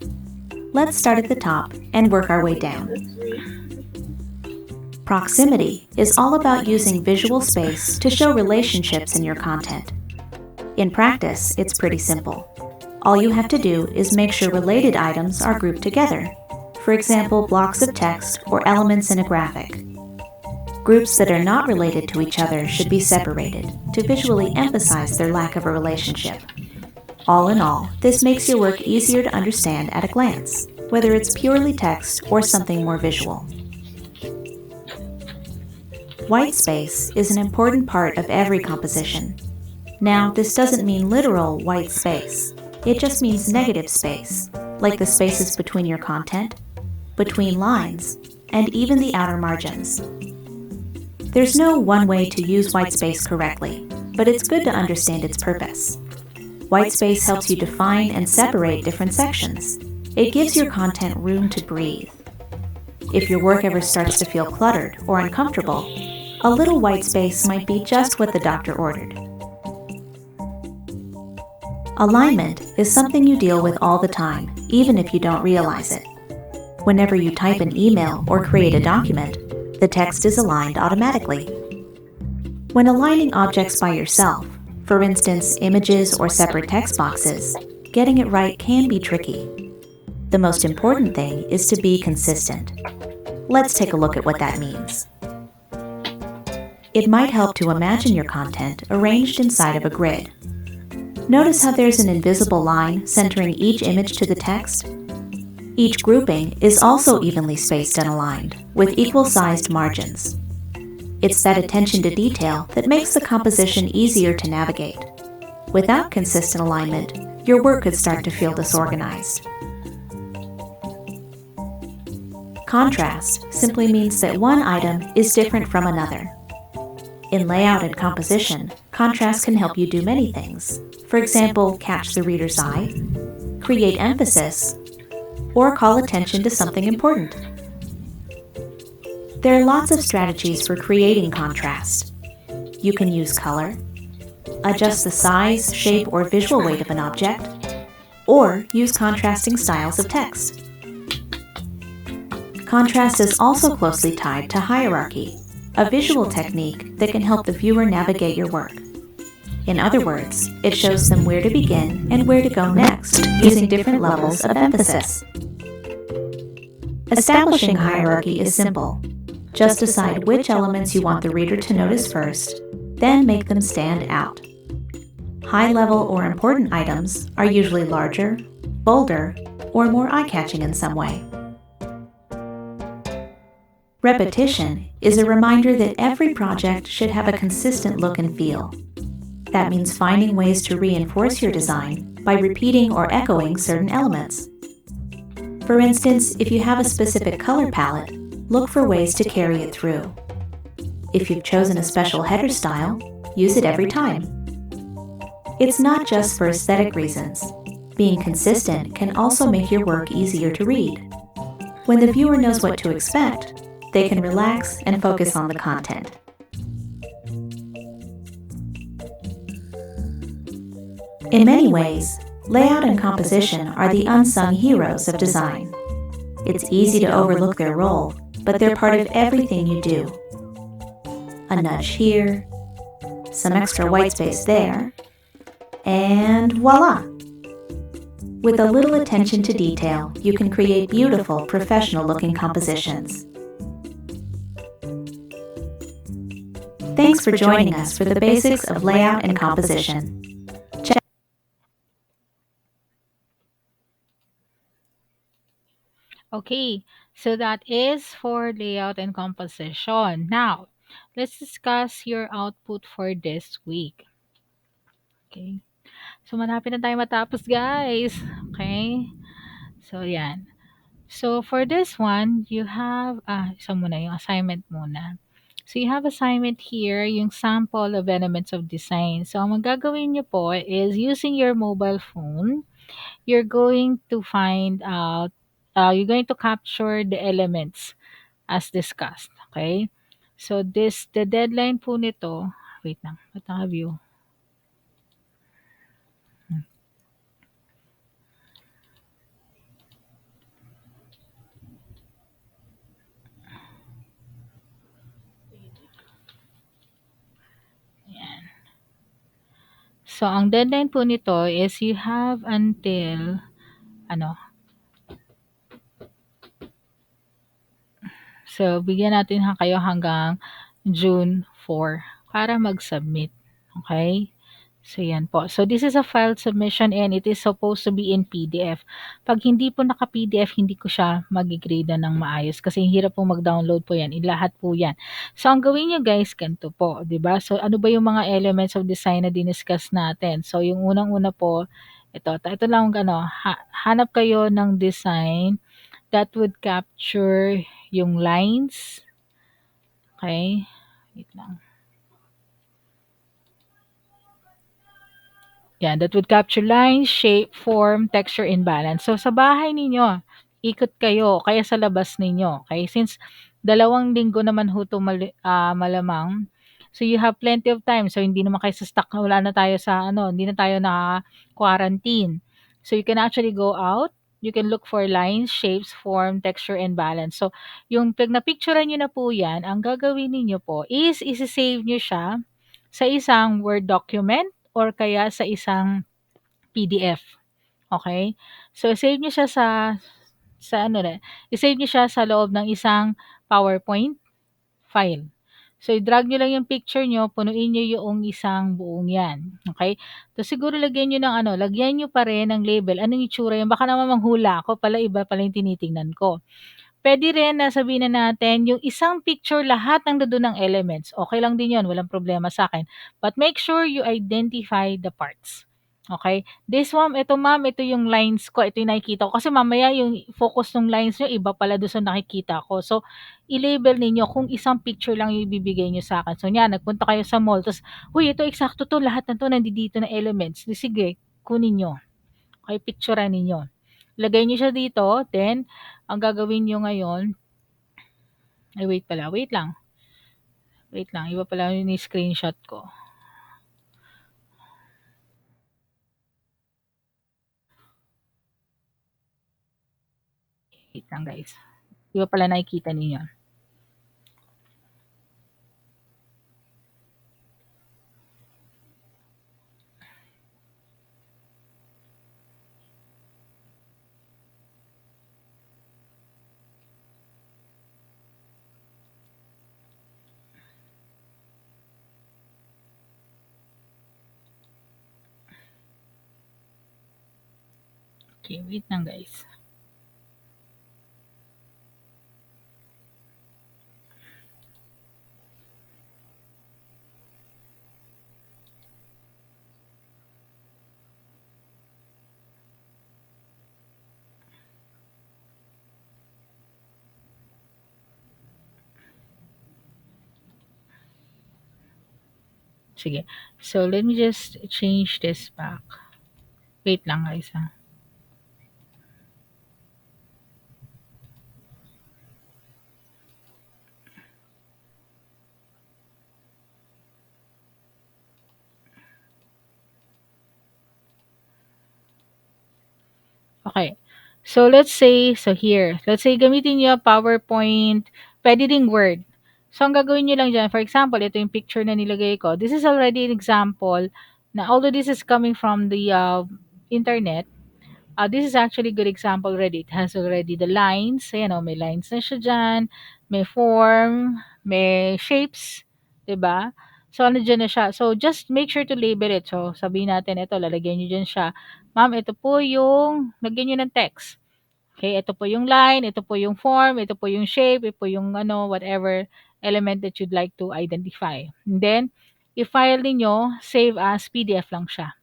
Let's start at the top and work our way down. Proximity is all about using visual space to show relationships in your content. In practice, it's pretty simple. All you have to do is make sure related items are grouped together. For example, blocks of text or elements in a graphic. Groups that are not related to each other should be separated to visually emphasize their lack of a relationship. All in all, this makes your work easier to understand at a glance, whether it's purely text or something more visual. White space is an important part of every composition. Now, this doesn't mean literal white space. It just means negative space, like the spaces between your content, between lines, and even the outer margins. There's no one way to use whitespace correctly, but it's good to understand its purpose. Whitespace helps you define and separate different sections. It gives your content room to breathe. If your work ever starts to feel cluttered or uncomfortable, a little whitespace might be just what the doctor ordered. Alignment is something you deal with all the time, even if you don't realize it. Whenever you type an email or create a document, the text is aligned automatically. When aligning objects by yourself, for instance, images or separate text boxes, getting it right can be tricky. The most important thing is to be consistent. Let's take a look at what that means. It might help to imagine your content arranged inside of a grid. Notice how there's an invisible line centering each image to the text? Each grouping is also evenly spaced and aligned, with equal-sized margins. It's that attention to detail that makes the composition easier to navigate. Without consistent alignment, your work could start to feel disorganized. Contrast simply means that one item is different from another. In layout and composition, contrast can help you do many things. For example, catch the reader's eye, create emphasis, or call attention to something important. There are lots of strategies for creating contrast. You can use color, adjust the size, shape, or visual weight of an object, or use contrasting styles of text. Contrast is also closely tied to hierarchy, a visual technique that can help the viewer navigate your work. In other words, it shows them where to begin and where to go next, using different levels of emphasis. Establishing hierarchy is simple. Just decide which elements you want the reader to notice first, then make them stand out. High-level or important items are usually larger, bolder, or more eye-catching in some way. Repetition is a reminder that every project should have a consistent look and feel. That means finding ways to reinforce your design by repeating or echoing certain elements. For instance, if you have a specific color palette, look for ways to carry it through. If you've chosen a special header style, use it every time. It's not just for aesthetic reasons. Being consistent can also make your work easier to read. When the viewer knows what to expect, they can relax and focus on the content. In many ways, layout and composition are the unsung heroes of design. It's easy to overlook their role, but they're part of everything you do. A nudge here, some extra white space there, and voila! With a little attention to detail, you can create beautiful, professional-looking compositions. Thanks for joining us for the basics of layout and composition. Okay, so that is for layout and composition. Now, let's discuss your output for this week. Okay. So, malapit na tayo matapos, guys. Okay. So, yan. So, for this one, you have, isa muna, yung assignment muna. So, you have assignment here, yung sample of elements of design. So, ang magagawin nyo po is using your mobile phone, you're going to find out, you're going to capture the elements as discussed. Okay? So, the deadline po nito, wait lang, ba't naka-view? So, ang deadline po nito is you have until, ano, so, bigyan natin kayo hanggang June 4 para mag-submit. Okay? So, yan po. So, this is a file submission and it is supposed to be in PDF. Pag hindi po naka-PDF, hindi ko siya mag-grade ng maayos kasi hirap po mag-download po yan. Lahat po yan. So, ang gawin nyo guys, ganito po. 'Di ba? So, ano ba yung mga elements of design na diniscuss natin? So, yung unang-una po, ito lang ano, hanap kayo ng design that would capture yung lines. Okay? Wait lang. Yan, that would capture line, shape, form, texture, and balance. So, sa bahay ninyo, ikot kayo, kaya sa labas ninyo. Okay? Since 2 linggo naman ho to malamang. So, you have plenty of time. So, hindi naman kayo sa stuck na wala na tayo sa ano, hindi na tayo naka-quarantine. So, you can actually go out. You can look for lines, shapes, form, texture, and balance. So, yung pag na-picturean nyo na po yan, ang gagawin ninyo po is isi-save nyo siya sa isang Word document or kaya sa isang PDF, okay? So, save niyo siya sa ano na, i-save niyo siya sa loob ng isang PowerPoint file. So, i-drag niyo lang yung picture niyo, punuin niyo yung isang buong 'yan, okay? Tapos siguro lagyan niyo ng ano, lagyan niyo pa rin ng label. Anong itsura 'yan? Baka naman manghula ako pala, iba pala yung tinitingnan ko. Puwede rin na sabihin na natin yung isang picture lahat ng nando'n ng elements, okey lang din 'yun, walang problema sa'kin. But make sure you identify the parts, okey? This one, ito ma'am, ito yung lines ko, ito yung nakikita ko. Kasi mamaya yung focus nung lines niyo iba pala do'n sa nakikita ko. So, i-label ninyo kung isang picture lang yung ibibigay niyo sa'kin. So, niyan nagpunta kayo sa mall ta's, "Uy, ito eksakto 'to, lahat na 'to nandidito na elements." Di sige, kunin niyo. Okey, picturean ninyo. Lagay niyo siya dito, then ang gagawin niyo ngayon ay wait pala, wait lang, iba pala yung ni-screenshot ko. Wait lang guys, iba pala nakikita ninyo. Okay, wait lang guys. Sige. So, let me just change this back. Wait lang guys, ha. Okay. So, let's say gamitin niyo PowerPoint, puwede ding Word. So, ang gagawin niyo lang diyan, for example, ito yung picture na nilagay ko. This is already an example na although this is coming from the, internet, this is actually good example already. It has already the lines, ayan o, may lines na siya diyan, may form, may shapes, 'di ba? So, ano diyan na siya. So, just make sure to label it. So, sabihin natin ito, lalagyan niyo diyan siya, "Ma'am, ito po yung" lagyan niyo ng text. Okay, ito po yung line, ito po yung form, ito po yung shape, ito po yung ano, whatever element that you'd like to identify. And then, i-file ninyo, save as PDF lang siya.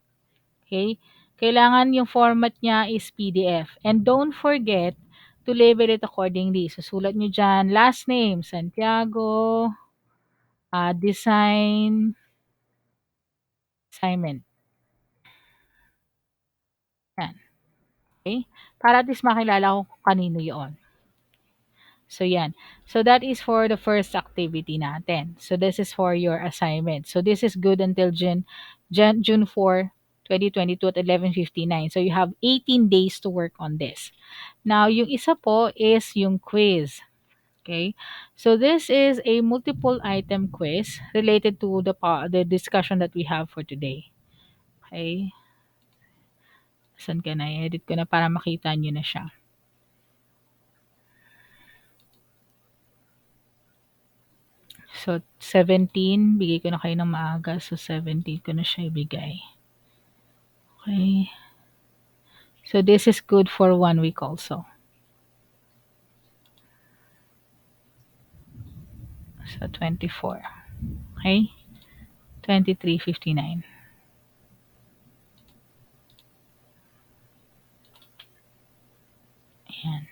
Okay? Kailangan yung format niya is PDF. And don't forget to label it accordingly. Susulat nyo dyan, last name, Santiago, design, assignment. Yan. Okay? Para at least makilala ko kung kanino yun. So, yan. So, that is for the first activity natin. So, this is for your assignment. So, this is good until June 4, 2022 at 11:59. So, you have 18 days to work on this. Now, yung isa po is yung quiz. Okay? So, this is a multiple item quiz related to the discussion that we have for today. Okay? Saan ka na? I-edit ko na para makita nyo na siya. So, 17, bigay ko na kayo ng maaga. So, 17 ko na siya ibigay. Okay. So, this is good for 1 week also. So, 24. Okay. 23:59. Ayan.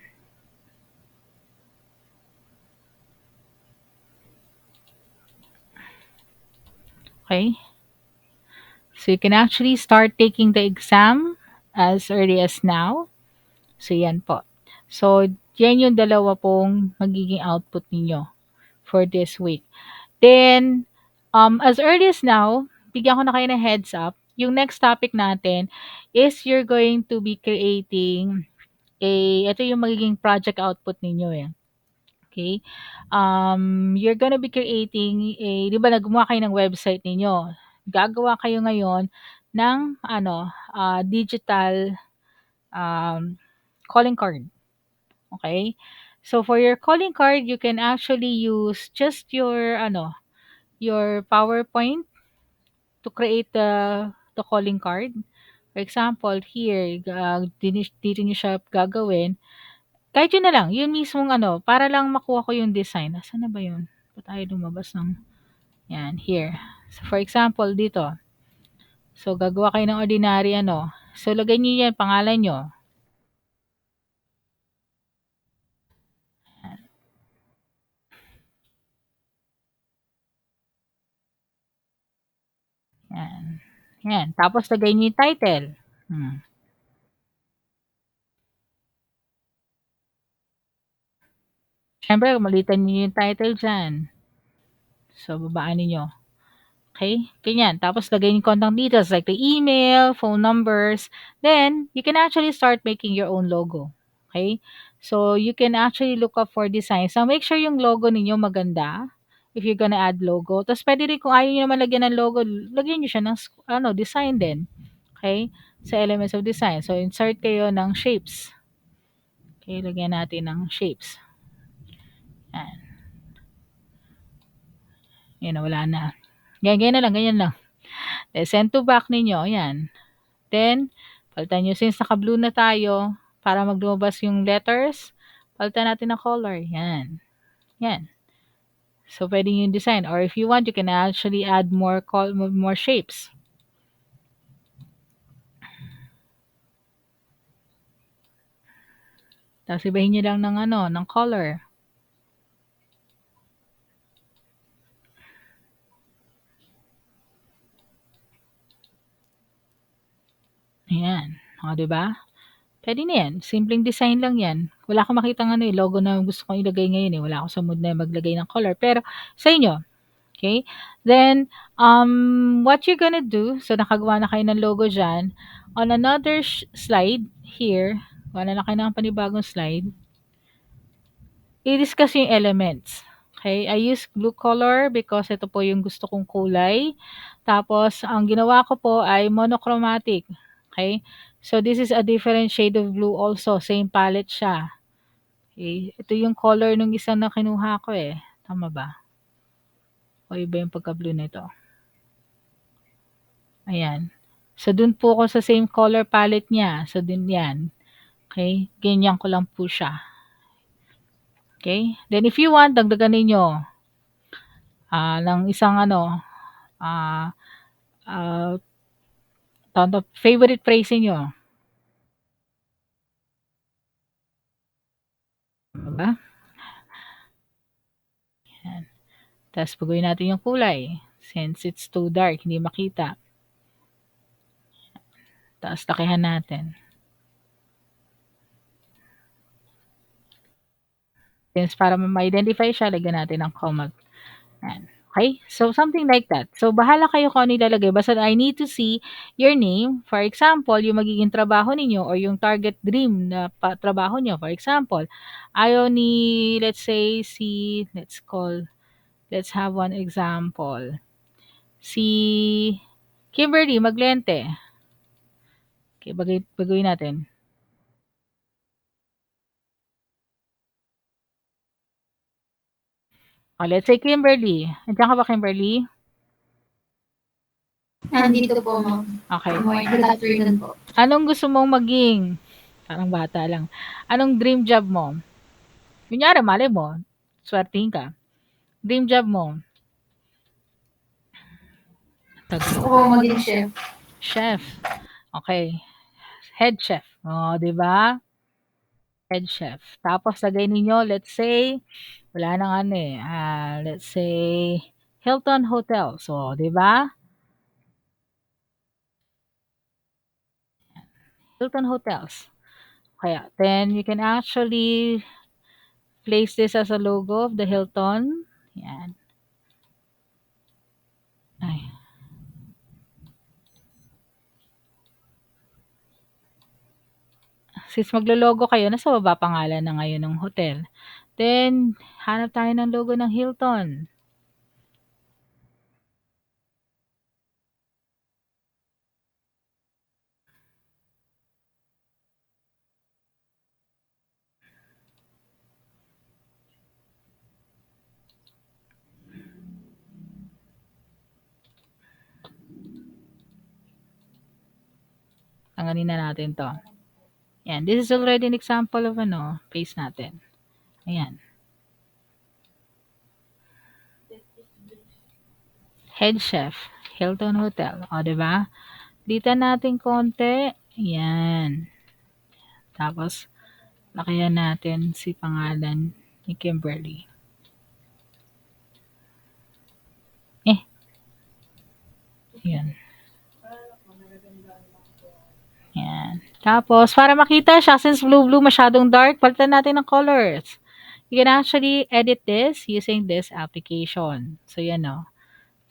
Okay? So you can actually start taking the exam as early as now. So yan po. So yan yung dalawa pong magiging output ninyo for this week. Then, as early as now, bigyan ko na kayo ng heads up. Yung next topic natin is you're going to be creating ito yung magiging project output ninyo eh. Okay? You're gonna be creating di ba gumawa kayo ng website ninyo. Gagawa kayo ngayon ng digital um, calling card. Okay? So for your calling card, you can actually use just your PowerPoint to create the calling card. For example, here, dito nyo siya gagawin. Kahit yun na lang, yun mismong para lang makuha ko yung design. Nasaan na ba yun? Ba't tayo lumabas ng, yan, here. So, for example, dito. So, gagawa kayo ng ordinary So, lagay nyo yan, pangalan nyo. Yan. Yan. Tapos, lagay nyo yung title. Hmm. Siyempre, malitan nyo yung title dyan. So, babaan ninyo. Okay? Ganyan. Tapos, lagay yung contact details like the email, phone numbers. Then, you can actually start making your own logo. Okay? So, you can actually look up for designs. So, make sure yung logo ninyo maganda if you're gonna add logo. Tapos, pwede rin kung ayaw nyo naman lagyan ng logo, lagyan nyo siya ng design din. Okay? Sa elements of design. So, insert kayo ng shapes. Okay? Lagyan natin ng shapes. Yan. Yan, wala na. Ganyan na lang, ganyan lang. Send to back ninyo. Yan. Then, palitan nyo. Since naka-blue na tayo, para maglumabas yung letters, palitan natin ng color. Yan. Yan. So, pwede yung design. Or if you want, you can actually add more shapes. Tapos, ibahin nyo lang ng color. Ayan. O, diba? Pwede na yan. Simpleng design lang yan. Wala akong makita logo na gusto kong ilagay ngayon eh. Wala ako sa mood na maglagay ng color. Pero, sa inyo, okay? Then, what you're gonna do, so nakagawa na kayo ng logo dyan, on another slide here, wala na kayo ng panibagong slide, i-discuss yung elements. Okay? I use blue color because ito po yung gusto kong kulay. Tapos, ang ginawa ko po ay monochromatic. Okay? So, this is a different shade of blue also. Same palette siya. Okay? Ito yung color nung isa na kinuha ko eh. Tama ba? O iba yung pagka-blue nito? Ayan. So, dun po ako sa same color palette niya. So, din yan. Okay? Ganyan ko lang po siya. Okay? Then, if you want, dagdagan ninyo ng isang ah, ah, favorite phrase niyo. Diba? Yan. Tapos, pagawin natin yung kulay. Since it's too dark, hindi makita. Tapos, lakihan natin. Since para ma-identify siya, lagyan natin ng comma. Yan. Okay? So, something like that. So, bahala kayo kung ano ilalagay. Basta I need to see your name. For example, yung magiging trabaho ninyo or yung target dream na trabaho nyo. For example, ayaw ni, let's say, let's have one example. Si Kimberly Maglente. Okay, bagawin natin. Let's say Kimberly. Nandiyan ka ba, Kimberly? Nandito po, ma'am. Okay. Good afternoon po. Anong gusto mong maging? Parang bata lang. Anong dream job mo? Kunyari, malay mo, swertihin ka. Dream job mo? Gusto ko maging chef. Chef. Okay. Head chef. Oh, di ba? Head chef. Tapos, lagay ninyo, let's say, wala nang let's say, Hilton Hotel. So, di ba? Hilton Hotels. Kaya, then you can actually place this as a logo of the Hilton. Yan. Ay. Since maglo-logo kayo, nasa baba pangalan na ngayon ng hotel. Then, hanap tayo ng logo ng Hilton. Tanggalin na natin to. Yan. This is already an example of ano, paste natin. Ayan. Head chef, Hilton Hotel. O, diba? Litan natin konti. Yan. Tapos, lakayan natin si pangalan ni Kimberly. Eh. Yan. Yan. Tapos, para makita siya, since blue masyadong dark, palitan natin ng colors. You can actually edit this using this application. So, yan o.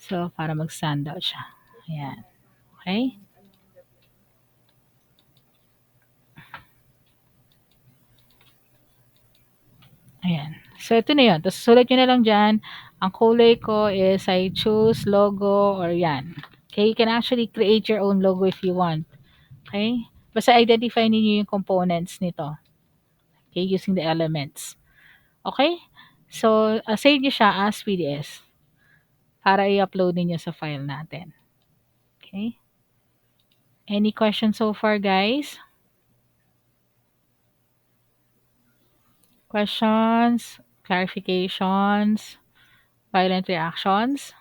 So, para mag-stand out siya. Ayan. Okay? Ayan. So, ito na yun. Tapos, sulat nyo na lang dyan. Ang kulay ko is I choose logo or yan. Okay? You can actually create your own logo if you want. Okay? Basta identify niyo yung components nito. Okay? Using the elements. Okay? So, save nyo siya as PDS para i-upload niyo sa file natin. Okay? Any questions so far, guys? Questions? Clarifications? Violent reactions?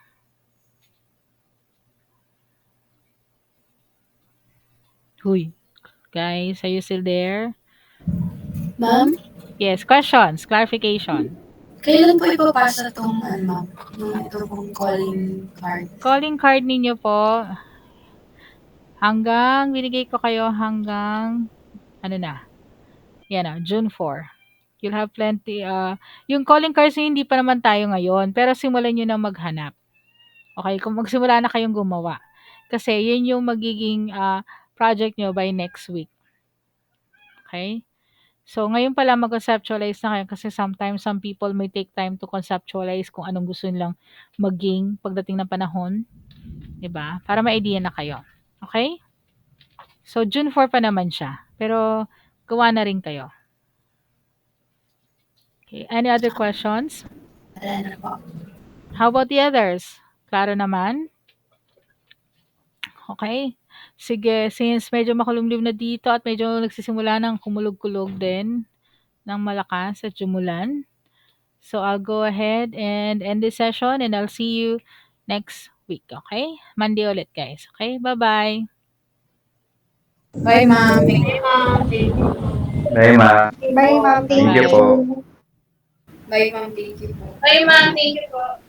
Huy. Guys, are you still there? Ma'am, Yes, questions, clarification. kailan po ipapasa tong ma'am, yung ito pong calling card? Calling card ninyo po, hanggang, binigay ko kayo hanggang, ano na, yan na, June 4. You'll have plenty, yung calling cards nyo, hindi pa naman tayo ngayon, pero simulan nyo na maghanap. Okay, kung magsimula na kayong gumawa. Kasi yun yung magiging project nyo by next week. Okay? So, ngayon pala mag-conceptualize na kayo kasi sometimes some people may take time to conceptualize kung anong gusto nilang maging pagdating ng panahon. 'Di ba? Para may idea na kayo. Okay? So, June 4 pa naman siya. Pero, gawa na rin kayo. Okay. Any other questions? Wala na po. How about the others? Klaro naman? Okay. Sige, since medyo makulumlim na dito at medyo nagsisimula ng kumulog-kulog din ng malakas at jumulan. So I'll go ahead and end this session and I'll see you next week. Okay? Monday ulit, guys. Okay? Bye-bye. Bye, ma'am. Thank you. Bye, ma'am. Bye, ma'am. Thank Thank you Bye. po. you. Bye, ma'am. Thank you po. Bye, ma'am. Thank you po.